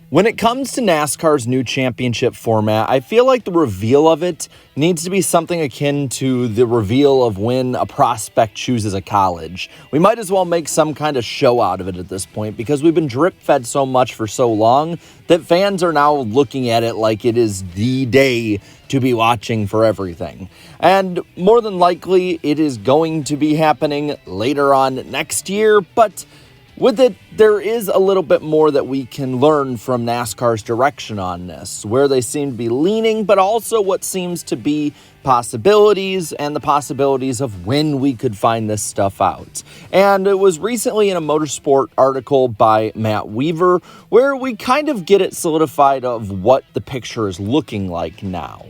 When it comes to NASCAR's new championship format, I feel like the reveal of it needs to be something akin to the reveal of when a prospect chooses a college. We might as well make some kind of show out of it at this point because we've been drip-fed so much for so long that fans are now looking at it like it is the day to be watching for everything. And more than likely, it is going to be happening later on next year, but with it, there is a little bit more that we can learn from NASCAR's direction on this, where they seem to be leaning, but also what seems to be possibilities and the possibilities of when we could find this stuff out. And it was recently in a Motorsport article by Matt Weaver, where we kind of get it solidified of what the picture is looking like now.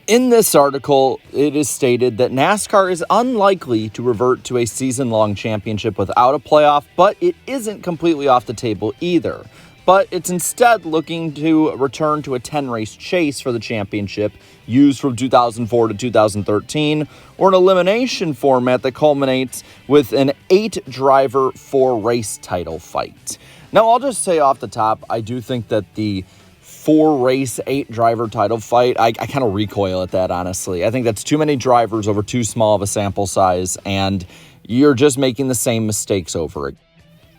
In this article, it is stated that NASCAR is unlikely to revert to a season-long championship without a playoff, but it isn't completely off the table either. But it's instead looking to return to a 10-race chase for the championship, used from 2004 to 2013, or an elimination format that culminates with an 8-driver, 4-race title fight. Now, I'll just say off the top, I do think that the 4-race, 8-driver title fight, I kind of recoil at that, honestly. I think that's too many drivers over too small of a sample size, and you're just making the same mistakes over it.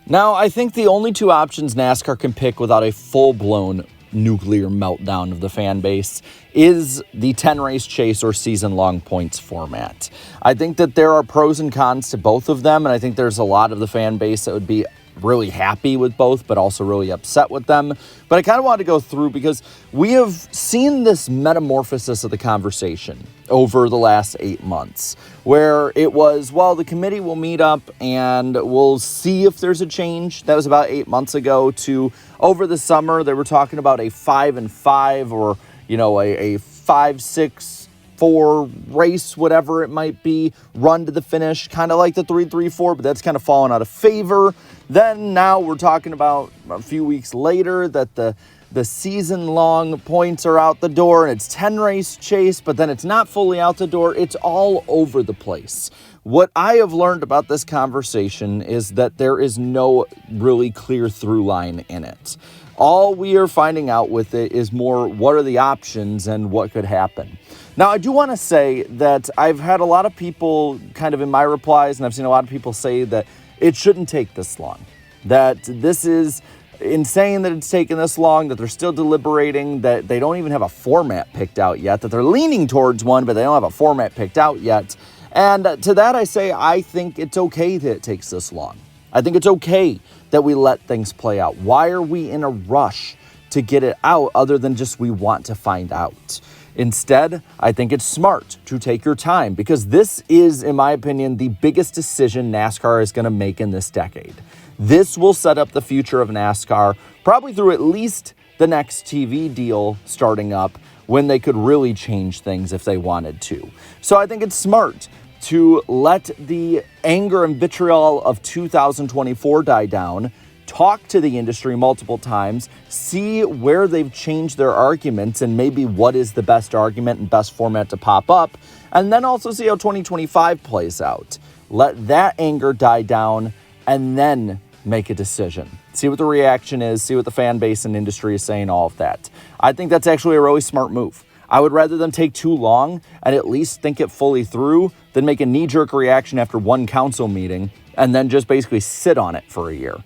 Now, I think the only two options NASCAR can pick without a full-blown nuclear meltdown of the fan base is the 10-race chase or season-long points format. I think that there are pros and cons to both of them, and I think there's a lot of the fan base that would be really happy with both, but also really upset with them. But I kind of wanted to go through because we have seen this metamorphosis of the conversation over the last 8 months, where it was, well, the committee will meet up and we'll see if there's a change. That was about 8 months ago. To over the summer, they were talking about a 5-5 or, a 5-6 4 race, whatever it might be, run to the finish, kind of like the 3-3-4, but that's kind of fallen out of favor. Then now we're talking about a few weeks later that the season-long points are out the door and it's 10-race chase, but then it's not fully out the door. It's all over the place. What I have learned about this conversation is that there is no really clear through line in it. All we are finding out with it is more what are the options and what could happen. Now, I do want to say that I've had a lot of people kind of in my replies, and I've seen a lot of people say that it shouldn't take this long, that this is insane that it's taken this long, that they're still deliberating, that they don't even have a format picked out yet, that they're leaning towards one, but they don't have a format picked out yet. And to that I say, I think it's okay that it takes this long. I think it's okay that we let things play out. Why are we in a rush to get it out other than just we want to find out? Instead, I think it's smart to take your time because this is, in my opinion, the biggest decision NASCAR is going to make in this decade. This will set up the future of NASCAR, probably through at least the next TV deal starting up when they could really change things if they wanted to. So I think it's smart to let the anger and vitriol of 2024 die down, talk to the industry multiple times, see where they've changed their arguments and maybe what is the best argument and best format to pop up, and then also see how 2025 plays out. Let that anger die down and then make a decision. See what the reaction is, see what the fan base and industry is saying, all of that. I think that's actually a really smart move. I would rather them take too long and at least think it fully through than make a knee-jerk reaction after one council meeting and then just basically sit on it for a year.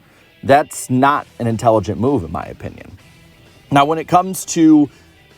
That's not an intelligent move, in my opinion. Now, when it comes to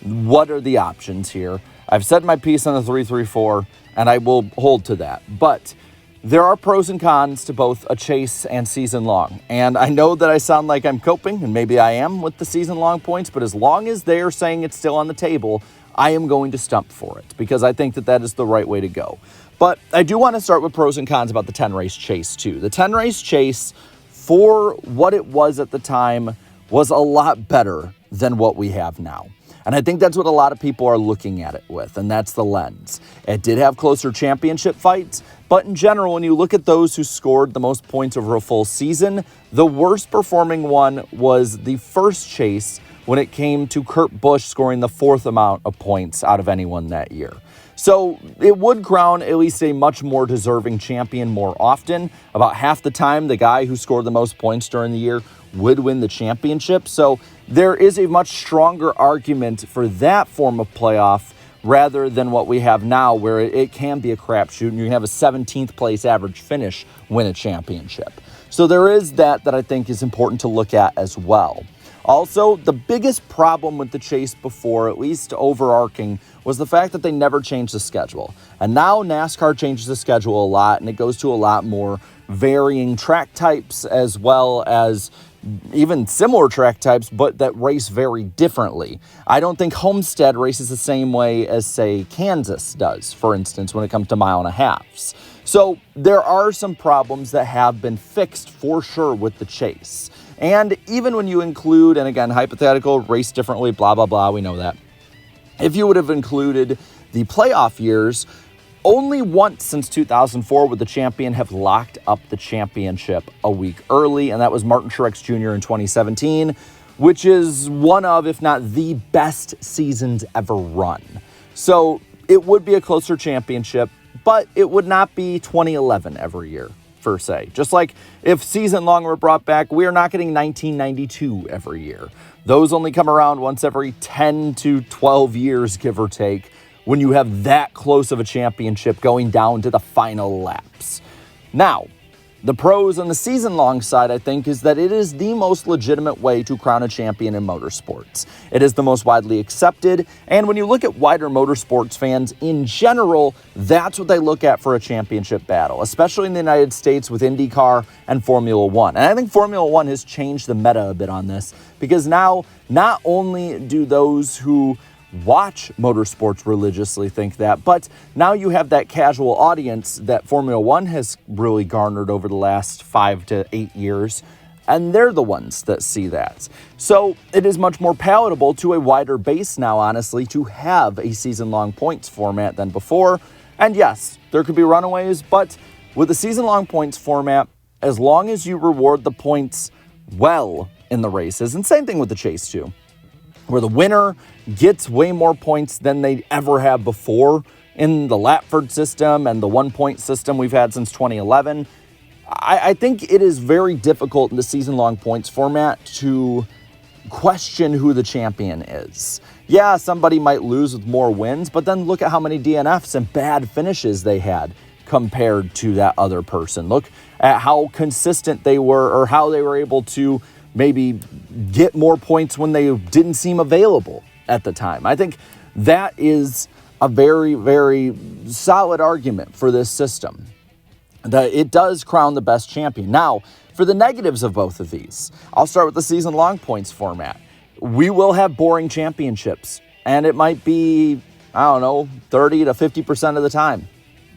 what are the options here, I've said my piece on the 3-3-4, and I will hold to that. But there are pros and cons to both a chase and season long. And I know that I sound like I'm coping, and maybe I am with the season long points, but as long as they're saying it's still on the table, I am going to stump for it because I think that that is the right way to go. But I do want to start with pros and cons about the 10-race chase, too. The 10-race chase, for what it was at the time, was a lot better than what we have now. And I think that's what a lot of people are looking at it with, and that's the lens. It did have closer championship fights, but in general, when you look at those who scored the most points over a full season, the worst performing one was the first chase when it came to Kurt Busch scoring the 4th amount of points out of anyone that year. So it would crown at least a much more deserving champion more often. About half the time, the guy who scored the most points during the year would win the championship. So there is a much stronger argument for that form of playoff rather than what we have now, where it can be a crapshoot and you can have a 17th place average finish win a championship. So there is that I think is important to look at as well. Also, the biggest problem with the Chase before, at least overarching, was the fact that they never changed the schedule. And now NASCAR changes the schedule a lot, and it goes to a lot more varying track types as well as even similar track types, but that race very differently. I don't think Homestead races the same way as, say, Kansas does, for instance, when it comes to mile and a halves. So there are some problems that have been fixed for sure with the Chase. And even when you include, and again, hypothetical, race differently, blah, blah, blah, we know that. If you would have included the playoff years, only once since 2004 would the champion have locked up the championship a week early, and that was Martin Truex Jr. in 2017, which is one of, if not the best seasons ever run. So it would be a closer championship, but it would not be 2011 every year, per se. Just like if season long were brought back, we are not getting 1992 every year. Those only come around once every 10 to 12 years, give or take, when you have that close of a championship going down to the final laps. Now, the pros on the season-long side, I think, is that it is the most legitimate way to crown a champion in motorsports. It is the most widely accepted, and when you look at wider motorsports fans in general, that's what they look at for a championship battle, especially in the United States with IndyCar and Formula One. And I think Formula One has changed the meta a bit on this, because now not only do those who watch motorsports religiously think that, but now you have that casual audience that Formula One has really garnered over the last 5 to 8 years, and they're the ones that see that. So it is much more palatable to a wider base now, honestly, to have a season-long points format than before. And yes, there could be runaways, but with the season-long points format, as long as you reward the points well in the races, and same thing with the Chase too, where the winner gets way more points than they ever have before in the Lapford system and the 1-point system we've had since 2011. I think it is very difficult in the season-long points format to question who the champion is. Yeah, somebody might lose with more wins, but then look at how many DNFs and bad finishes they had compared to that other person. Look at how consistent they were, or how they were able to maybe get more points when they didn't seem available at the time. I think that is a very, very solid argument for this system, that it does crown the best champion. Now, for the negatives of both of these, I'll start with the season-long points format. We will have boring championships, and it might be, 30 to 50% of the time.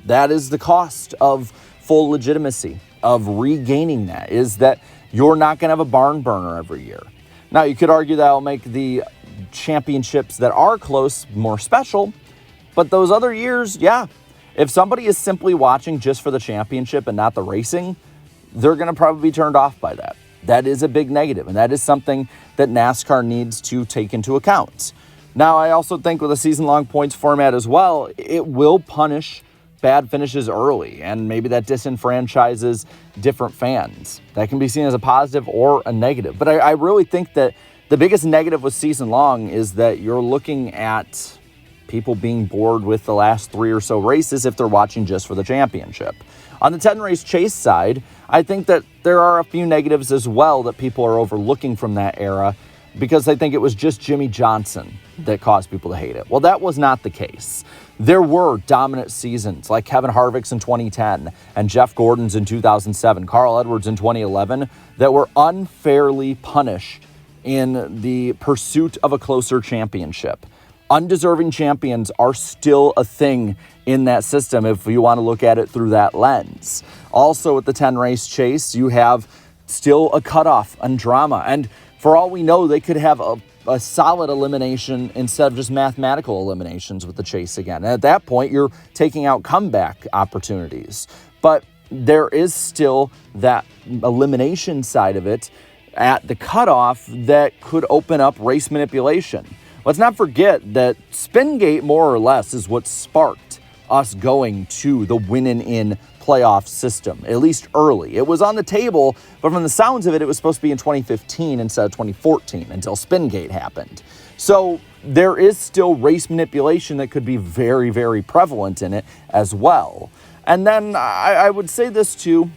That is the cost of full legitimacy, of regaining that, is that you're not going to have a barn burner every year. Now, you could argue that will make the championships that are close more special, but those other years, yeah, if somebody is simply watching just for the championship and not the racing, they're going to probably be turned off by that. That is a big negative, and that is something that NASCAR needs to take into account. Now, I also think with a season-long points format as well, it will punish bad finishes early, and maybe that disenfranchises different fans. That can be seen as a positive or a negative. But I really think that the biggest negative with season long is that you're looking at people being bored with the last 3 or so races if they're watching just for the championship. On the 10-race Chase side, I think that there are a few negatives as well that people are overlooking from that era, because they think it was just Jimmy Johnson that caused people to hate it. Well, that was not the case. There were dominant seasons like Kevin Harvick's in 2010 and Jeff Gordon's in 2007, Carl Edwards in 2011, that were unfairly punished in the pursuit of a closer championship. Undeserving champions are still a thing in that system if you want to look at it through that lens. Also, with the 10-race Chase, you have still a cutoff and drama. And for all we know, they could have a solid elimination instead of just mathematical eliminations with the Chase again. And at that point, you're taking out comeback opportunities. But there is still that elimination side of it at the cutoff that could open up race manipulation. Let's not forget that Spingate, more or less, is what sparked us going to the winning in playoff system, at least early. It was on the table, but from the sounds of it, it was supposed to be in 2015 instead of 2014 until Spingate happened. So there is still race manipulation that could be very, very prevalent in it as well. And then I would say this too,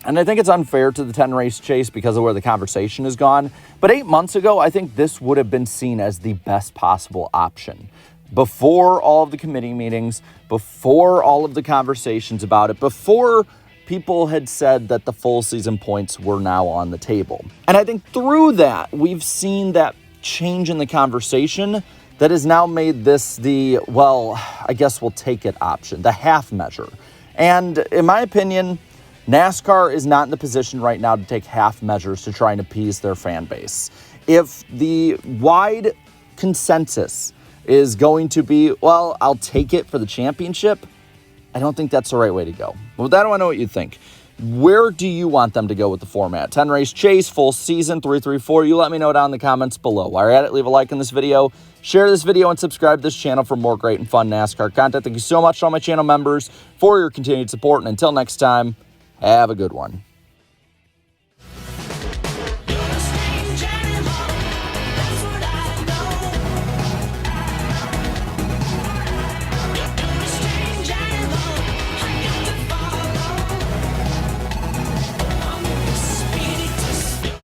and I think it's unfair to the 10-race chase because of where the conversation has gone, but 8 months ago, I think this would have been seen as the best possible option. Before all of the committee meetings, before all of the conversations about it, before people had said that the full season points were now on the table. And I think through that, we've seen that change in the conversation that has now made this the, well, I guess we'll take it option, the half measure. And in my opinion, NASCAR is not in the position right now to take half measures to try and appease their fan base. If the wide consensus is going to be, well, I'll take it for the championship, I don't think that's the right way to go. With that, I want to know what you think. Where do you want them to go with the format? 10-race chase, full season, 3-3-4. You let me know down in the comments below. While you're at it, leave a like on this video, share this video, and subscribe to this channel for more great and fun NASCAR content. Thank you so much to all my channel members for your continued support. And until next time, have a good one.